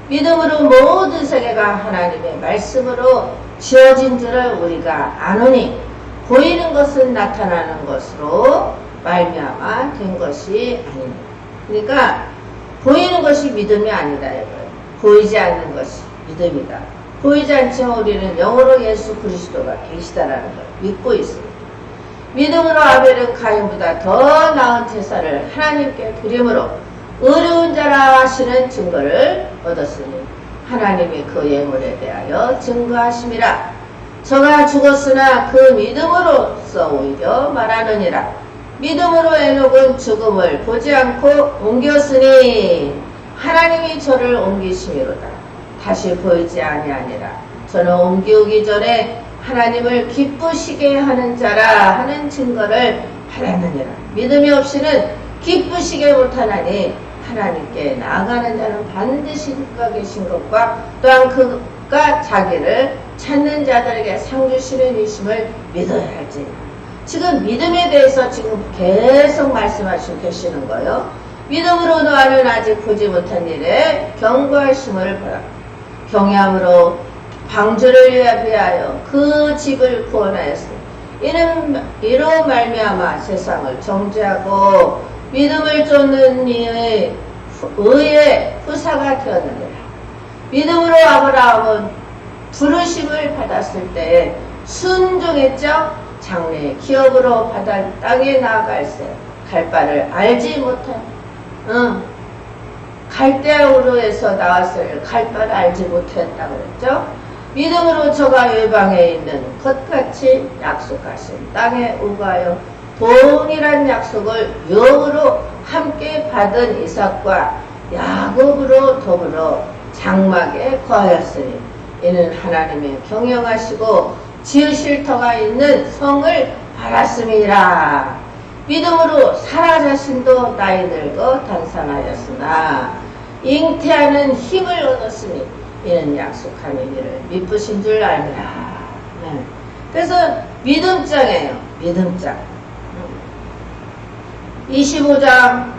A: 믿음으로 모든 세계가 하나님의 말씀으로 지어진 줄을 우리가 아노니 보이는 것은 나타나는 것으로 말미암아 된 것이 아닙니다. 그러니까 보이는 것이 믿음이 아니다 이거예요. 보이지 않는 것이 믿음이다. 보이지 않지만 우리는 영으로 예수 그리스도가 계시다라는 걸 믿고 있습니다. 믿음으로 아벨은 가인보다 더 나은 제사를 하나님께 드림으로 의로운 자라 하시는 증거를 얻었으니 하나님이 그 예물에 대하여 증거하심이라. 저가 죽었으나 그 믿음으로써 오히려 말하느니라. 믿음으로 에녹은 죽음을 보지 않고 옮겼으니 하나님이 저를 옮기심이로다. 다시 보이지 아니하니라. 저는 옮기기 전에 하나님을 기쁘시게 하는 자라 하는 증거를 받았느니라. 믿음이 없이는 기쁘시게 못하나니 하나님께 나아가는 자는 반드시 그가 계신 것과 또한 그가 자기를 찾는 자들에게 상 주시는 이심을 믿어야 할지니. 지금 믿음에 대해서 지금 계속 말씀하시고 계시는 거예요. 믿음으로 너는 아직 보지 못한 일에 경고하심을 보라. 경외함으로 방주를 위하여 그 집을 구원하였으니 이로 말미암아 세상을 정죄하고 믿음을 쫓는 이의 의의 후사가 되었느니라. 믿음으로 아브라함은 부르심을 받았을 때 순종했죠. 장래의 기업으로 받아 땅에 나아갈새 갈 바를 알지 못한 갈대아우르에서 나왔을 갈 바를 알지 못했다고 그랬죠. 믿음으로 저가 외방에 있는 것같이 약속하신 땅에 우가하여 동일한 약속을 영으로 함께 받은 이삭과 야곱으로 더불어 장막에 거하였으니 이는 하나님의 경영하시고 지으실 터가 있는 성을 바랐음이라. 믿음으로 사라 자신도 나이 늙어 단산하였으나 잉태하는 힘을 얻었으니 이는 약속하는 이를 미쁘신 줄 알미라. 네. 그래서 믿음장이에요. 믿음장. 25장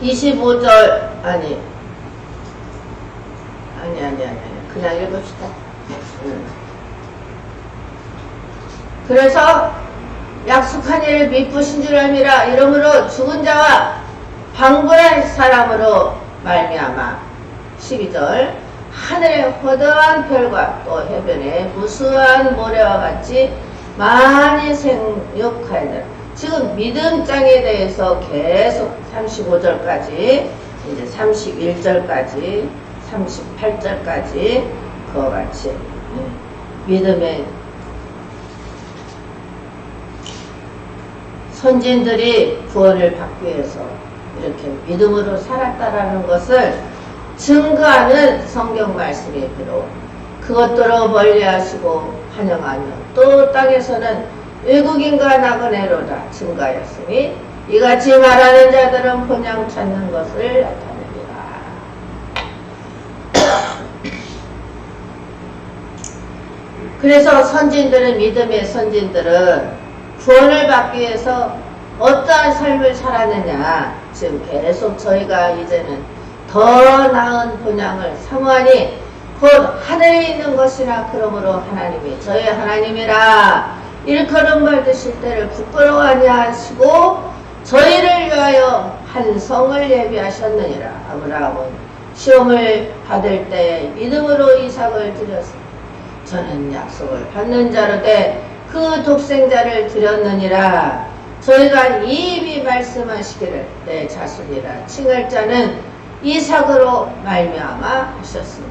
A: 25절 아니 그냥 읽읍시다. 그래서 약속한 이를 미쁘신 줄 알미라. 이러므로 죽은 자와 방불한 사람으로 말미암아 12절 하늘의 허다한 별과 또 해변의 무수한 모래와 같이 많이 생육하였느라. 지금 믿음장에 대해서 계속 35절까지 이제 31절까지 38절까지 그와 같이 믿음의 선진들이 구원을 받기 위해서 이렇게 믿음으로 살았다라는 것을 증거하는 성경 말씀이 비록 그것들로 멀리하시고 환영하며 또 땅에서는 외국인과 나그네로다 증가하였으니 이같이 말하는 자들은 본향 찾는 것을 나타냅니다. 그래서 선진들은 믿음의 선진들은 구원을 받기 위해서 어떠한 삶을 살았느냐. 지금 계속 저희가 이제는 더 나은 본향을 사모하니 곧 하늘에 있는 것이나 그러므로 하나님이 저희 하나님이라 일컬음 받으실 때를 부끄러워 아니하시고 저희를 위하여 한 성을 예비하셨느니라. 아브라함은 시험을 받을 때 믿음으로 이삭을 드렸으니 저는 약속을 받는 자로되 그 독생자를 드렸느니라. 저희가 이입이 말씀하시기를 내 자손이라 칭할 자는 이삭으로 말미암아 하셨으니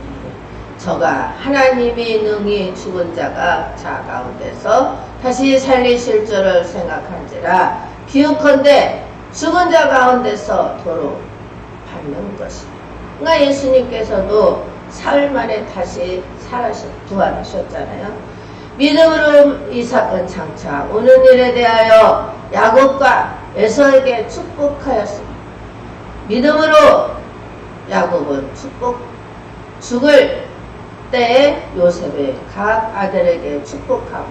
A: 저가 하나님이 능히 죽은 자가 자 가운데서 다시 살리실 줄을 생각한지라. 기웃컨대 죽은 자 가운데서 도로 받는 것이다. 그러니까 예수님께서도 사흘 만에 다시 부활하셨잖아요. 믿음으로 이삭은 장차 오는 일에 대하여 야곱과 에서에게 축복하였습니다. 믿음으로 야곱은 죽을 때에 요셉의 각 아들에게 축복하고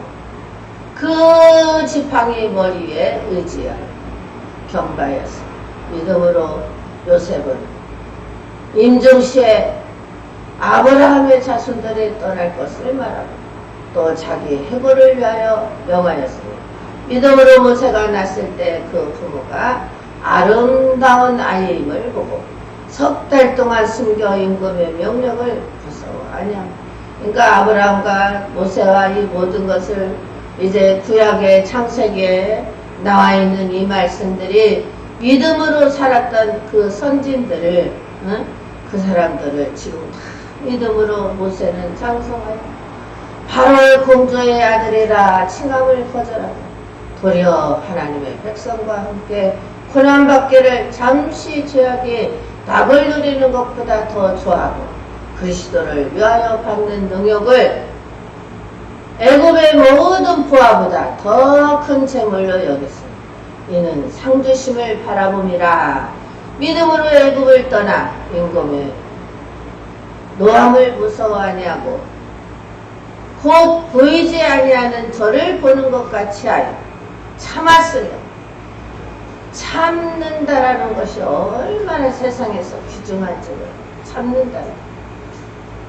A: 그 지팡이 머리 위에 의지하여 경배하였습니다. 믿음으로 요셉은 임종시에 아브라함의 자손들이 떠날 것을 말하고 또 자기 해고를 위하여 명하였습니다. 믿음으로 모세가 났을 때 그 부모가 아름다운 아이임을 보고 석 달 동안 숨겨 임금의 명령을 무서워하냐. 그러니까 아브라함과 모세와 이 모든 것을 이제 구약의 창세기에 나와 있는 이 말씀들이 믿음으로 살았던 그 선진들을 그 사람들을 지금 다 믿음으로 모세는 장성하여 바로 공주의 아들이라 칭함을 거절하고 도리어 하나님의 백성과 함께 고난받기를 잠시 죄악이 낙을 누리는 것보다 더 좋아하고 그리스도를 위하여 받는 능욕을 애굽의 모든 부하보다 더 큰 재물로 여겼으니 이는 상주심을 바라봄이라. 믿음으로 애굽을 떠나 임금의 노함을 무서워하냐고 곧 보이지 아니하는 저를 보는 것 같이 하여 참았으며. 참는다라는 것이 얼마나 세상에서 귀중한지를 참는다.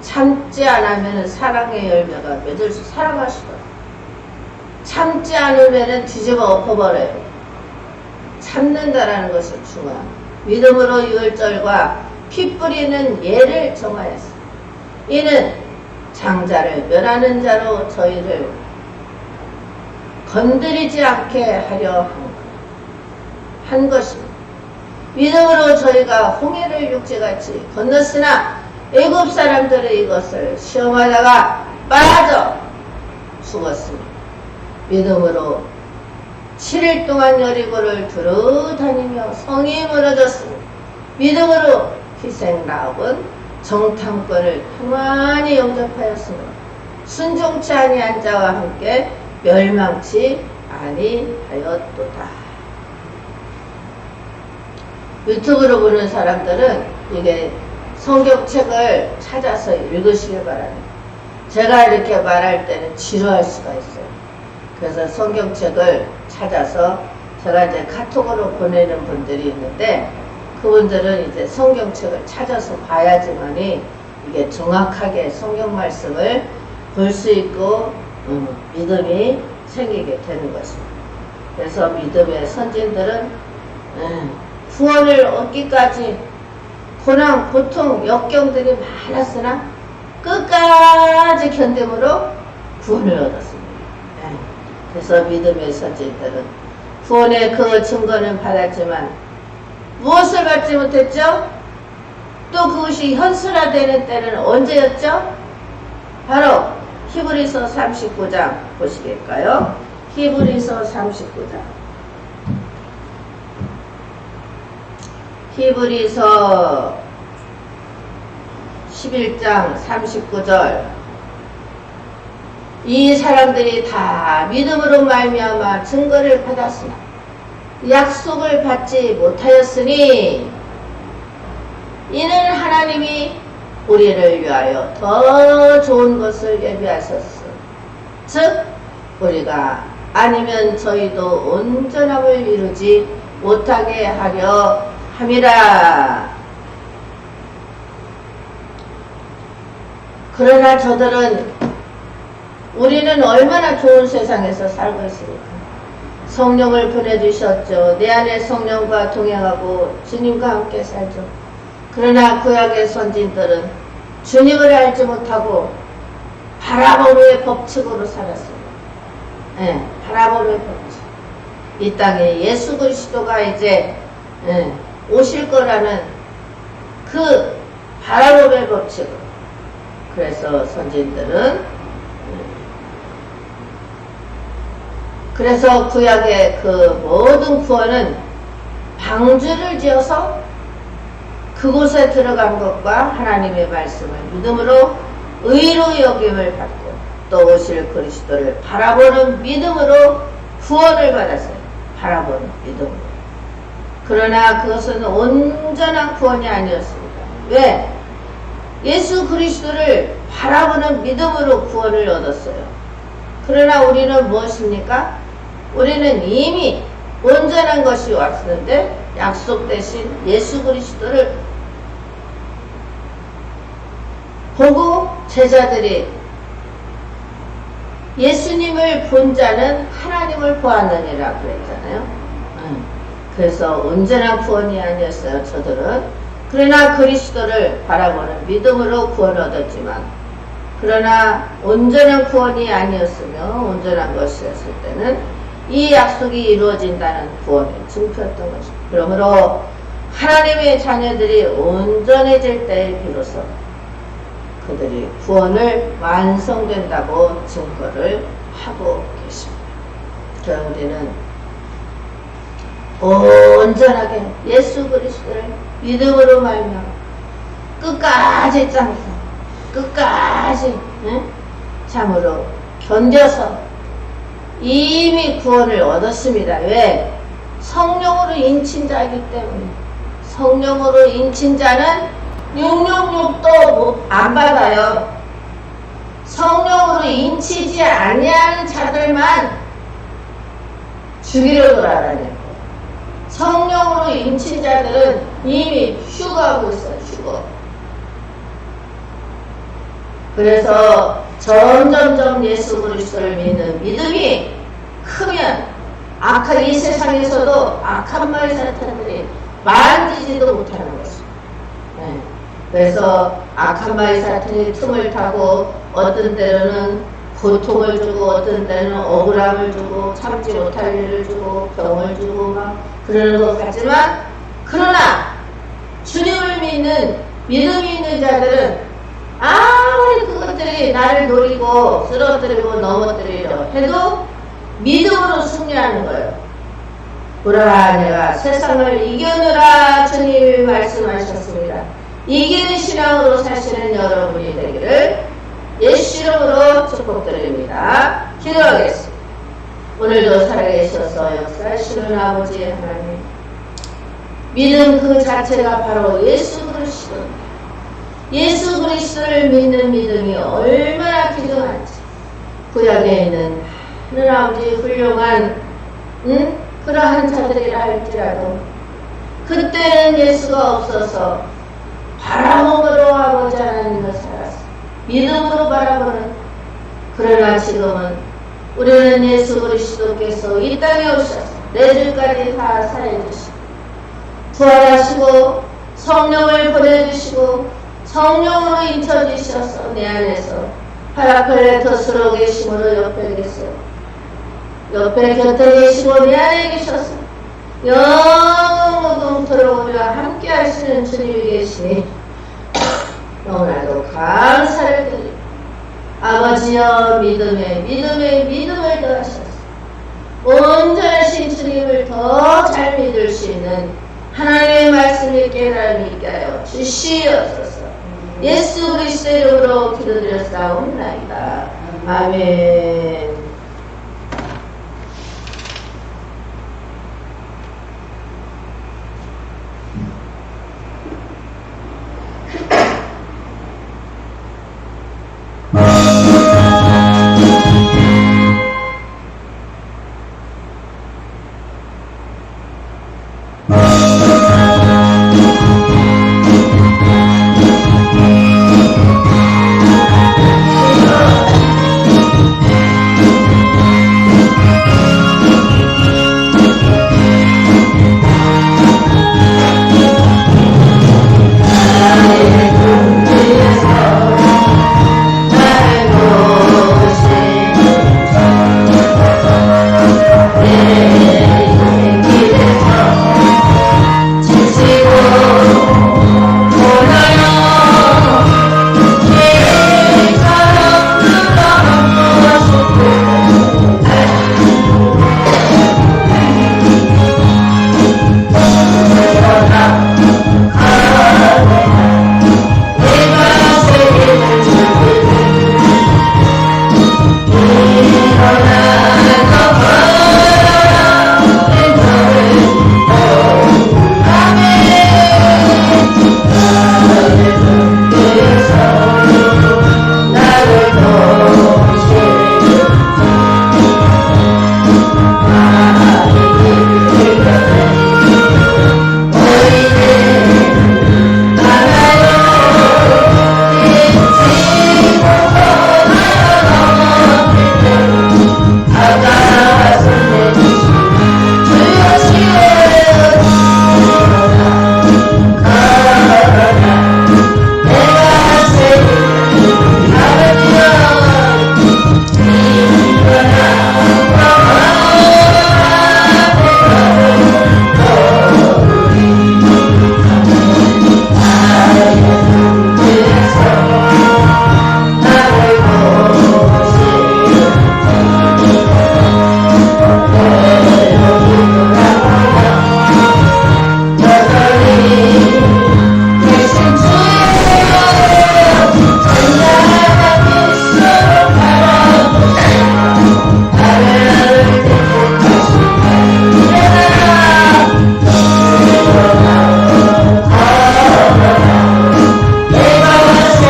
A: 참지 않으면 사랑의 열매가 맺을 수 살아갈 수가 없어요. 참지 않으면 뒤집어 엎어버려요. 참는다라는 것이 중요합니다. 믿음으로 유월절과 피 뿌리는 예를 정하였습니다. 이는 장자를 멸하는 자로 저희를 건드리지 않게 하려 한 것입니다. 믿음으로 저희가 홍해를 육지같이 건넜으나 애굽 사람들은 이것을 시험하다가 빠져 죽었습니다. 믿음으로 7일 동안 여리고를 두루 다니며 성이 무너졌습니다. 믿음으로 희생 나옵은 정탐권을 평안히 영접하였으므로 순종치 아니한 자와 함께 멸망치 아니하였도다. 유튜브로 보는 사람들은 이게 성경책을 찾아서 읽으시길 바랍니다. 제가 이렇게 말할 때는 지루할 수가 있어요. 그래서 성경책을 찾아서 제가 이제 카톡으로 보내는 분들이 있는데 그분들은 이제 성경책을 찾아서 봐야지만이 이게 정확하게 성경 말씀을 볼 수 있고 믿음이 생기게 되는 것입니다. 그래서 믿음의 선진들은 구원을 얻기까지 고난, 고통, 역경들이 많았으나 끝까지 견딤으로 구원을 얻었습니다. 그래서 믿음의 선진들은 구원의 그 증거는 받았지만 무엇을 받지 못했죠? 또 그것이 현실화되는 때는 언제였죠? 바로 히브리서 39장 보시겠까요? 히브리서 39장. 히브리서 11장 39절. 이 사람들이 다 믿음으로 말미암아 증거를 받았으나 약속을 받지 못하였으니 이는 하나님이 우리를 위하여 더 좋은 것을 예비하셨으. 즉 우리가 아니면 저희도 온전함을 이루지 못하게 하려 함이라. 그러나 저들은 우리는 얼마나 좋은 세상에서 살고 있습니까? 성령을 보내주셨죠. 내 안에 성령과 동행하고 주님과 함께 살죠. 그러나 구약의 선진들은 주님을 알지 못하고 바라보르의 법칙으로 살았습니다. 바라보르의 법칙. 이 땅에 예수 그리스도가 이제 오실 거라는 그 바라보르의 법칙으로. 그래서 선진들은 그래서 구약의 그 모든 구원은 방주를 지어서 그곳에 들어간 것과 하나님의 말씀을 믿음으로 의로 여김을 받고 또 오실 그리스도를 바라보는 믿음으로 구원을 받았어요. 바라보는 믿음으로. 그러나 그것은 온전한 구원이 아니었습니다. 왜? 예수 그리스도를 바라보는 믿음으로 구원을 얻었어요. 그러나 우리는 무엇입니까? 우리는 이미 온전한 것이 왔는데 약속 대신 예수 그리스도를 보고 제자들이 예수님을 본 자는 하나님을 보았느니라 그랬잖아요. 그래서 온전한 구원이 아니었어요. 저들은. 그러나 그리스도를 바라보는 믿음으로 구원을 얻었지만 그러나 온전한 구원이 아니었으며 온전한 것이었을 때는 이 약속이 이루어진다는 구원의 증표였던 것입니다. 그러므로 하나님의 자녀들이 온전해질 때에 비로소 그들이 구원을 완성된다고 증거를 하고 계십니다. 그래서 우리는 온전하게 예수 그리스도를 믿음으로 말미암아 끝까지 짱서 끝까지 참으로 견뎌서 이미 구원을 얻었습니다. 왜? 성령으로 인친 자이기 때문에. 성령으로 인친 자는 666도 안 받아요. 성령으로 인치지 아니하는 자들만 죽이려 돌아다녀요. 성령으로 인친 자들은 이미 휴거하고 있어요. 휴거. 그래서 점점점 예수 그리스도를 믿는 믿음이 크면 악한 이 세상에서도 악한 마의 사탄들이 만지지도 못하는 것입니다. 그래서 악한 마의 사탄이 틈을 타고 어떤 때로는 고통을 주고 어떤 때는 억울함을 주고 참지 못할 일을 주고 병을 주고 막 그러는 것 같지만 그러나 주님을 믿는 믿음이 있는 자들은 아무리 그것들이 나를 노리고 쓰러뜨리고 넘어뜨리려 해도 믿음으로 승리하는 거예요. 보라 내가 세상을 이겨노라 주님이 말씀하셨습니다. 이기는 신앙으로 사시는 여러분이 되기를 예수 이름으로 축복드립니다. 기도하겠습니다. 오늘도 살아계셔서 역사하시는 아버지 하나님, 믿음 그 자체가 바로 예수 그리스도입니다. 예수 그리스도를 믿는 믿음이 얼마나 귀중한지 구약에 있는 하늘 아버지 훌륭한 그러한 자들이라 할지라도 그때는 예수가 없어서 바라봄으로 아버지 하나님을 살았어. 믿음으로 바라보는. 그러나 지금은 우리는 예수 그리스도께서 이 땅에 오셔서 내 죄까지 다 사해주시고 부활하시고 성령을 보내주시고 성령으로 인쳐주셔서 내 안에서 파라클레토스로 계심으로 옆에 계세요. 옆에 곁에 계시고 내 안에 계셔서 영원토록 우리와 함께 하시는 주님이 계시니 너무나도 감사를 드립니다. 아버지여 믿음을 더하셔서 온전하신 주님을 더 잘 믿을 수 있는 하나님의 말씀을 깨달음이 있게 하여 주시옵소서. 예수 그리스도 이름으로 기도드렸사옵나이다. 아멘.